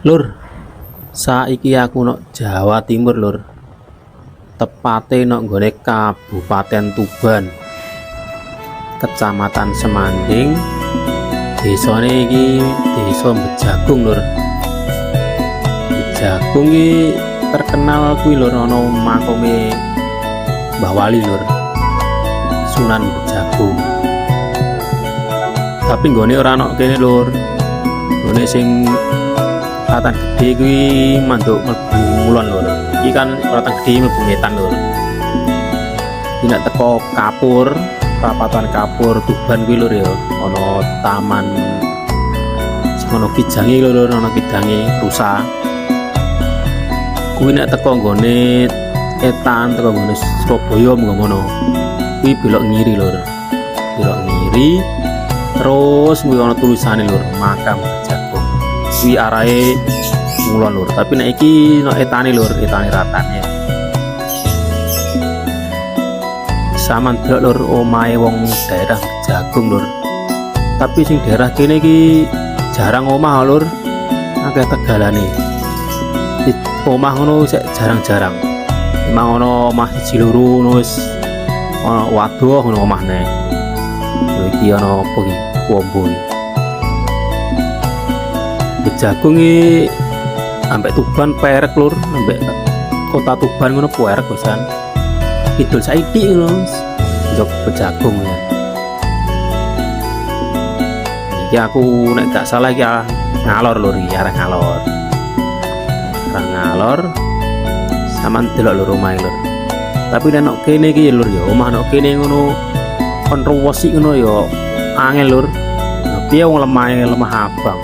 Lur, saiki aku nok Jawa Timur, Lur. Tepate nok nggone Kabupaten Tuban. Kecamatan Semanding. Desane iki Desa Bejagung, Lur. Bejagung iki terkenal kuwi Lur, ana makome Mbah Wali, Lur. Sunan Bejagung. Tapi nggone ora ana kene, Lur. Nggone sing Ratan Gede kuwi manduk mlebu ngulon, Lur. Iki kan Ratan Gede mlebu ngetan, Lur. Iki nek teko Kapur, Perapatan Kapur Tuban kuwi, Lur, ya. Ana taman sing ana kijange, Lur, ana kijange rusa. Kuwi nek teko nggone etan, teko nggone Surabaya ngono. Kuwi belok ngiri, Lur. Belok ngiri. Terus kuwi ana tulisane, Lur, Makam Bejagung. Kuwi arahe ngulon, Lur. Tapi nek iki no etane, Lur, etane ratane. Saman delok, Lur, omahe wong daerah Bejagung, Lur. Tapi sing daerah kene iki jarang omah, Lur. Akeh tegalane. Omah ngono sik jarang-jarang. Memang ana omah siji loro ngono wis ana wadoh ngono omahne. Iki ana apa iki? Wombo iki. Bejagung iki ambek Tuban perek, Lur, ambek kota Tuban ngono perek pisan. Kidul saiki ngono njok Bejagung ya. Iki aku nek gak salah iki ngalor, Lur, iki arah ngalor. Arah ngalor sampean delok, Lur, omahe, Lur. Tapi nek kene iki, Lur, ya omah nek kene ngono kon ruwesi ngono ya angel, Lur. Piye wong lemah abang.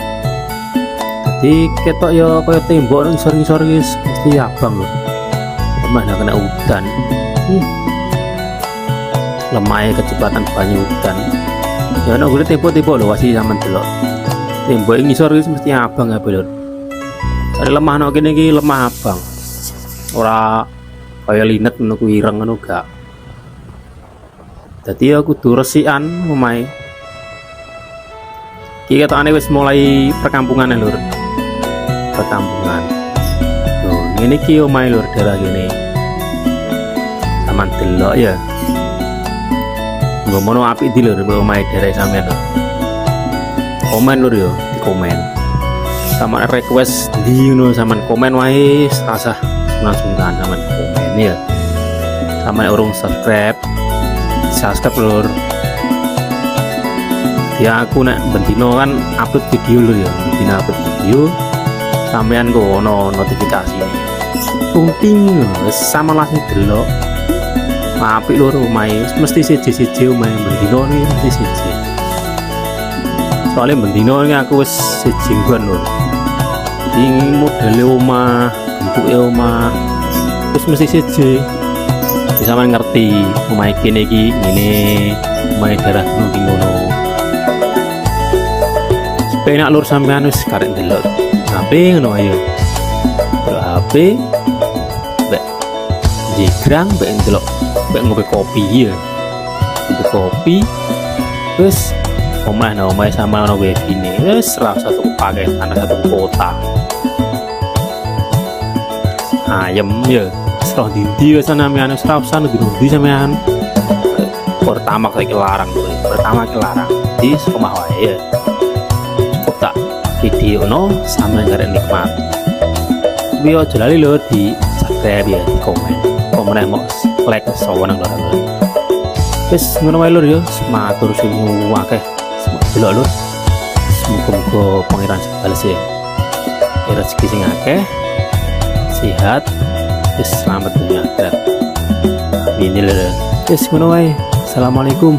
Jadi ketok ya kaya tembok nang isor-isor wis mesti abang, Lur. Lemah nek kena udan. Lemah kecepatan banyu udan. Ya nek gule tembok-tembok lho wasi sampean delok. Tembok ing isor wis mesti abang ya, Lur. Cari lemah nek kene iki lemah abang. Ora kaya linet ngono kuwi ireng ngono gak. Dadi ya kudu resikan omahe. Iki ketokane wis mulai perkampungan, Lur. Perkampungan. Loh, ngene iki omahe, Lur, daerah kene. Saman delok ya. Ngomono apik di, Lur, omahe daerah sampean. Komen, Lur, ya, di komen. Sama request di ngono sampean komen wae rasah sungkan sampean komen ya. Sampean urung subscribe, Lur. Ya aku nek bendino kan upload video, Lur, ya. Bendino upload video sampean kok ono notifikasi tunting sama langsung delok. Apik, Lur, omahe mesti siji-siji omahe bendino iki mesti siji. Soalnya bendino ini aku wis siji nggon, Lur. Iki modele omah, bentuke omah wis mesti siji. Bisa sampean ngerti omahe kene iki ngene, omahe daerah ngono. Penak, Lur, sampean wis karek ndelok HP ngono ayo. Delok HP mbek jigrang mbek ndelok mbek ngopi kopi ya. Ngopi kopi wis omahe sama ono webine wis ra satu paket ana satu kota. Ayem ya. Serah dindi wis sampean wis ra usah ndi sampean. Pertama saiki larang, Lur. Pertama ki larang. Di omah wae ya. Video no sama garek nikmat. Video jelali, Lur, di subscribe ya, di komen mau like sawenang, Lur. Wis ngono wae, Lur, ya. Matur suwun akeh. Delok, Lur. Semoga pangeran bales ya. Rezeki sing akeh, sehat, wis selamat dunia akhirat. Amin, Lur. Wis ngono wae. Assalamualaikum.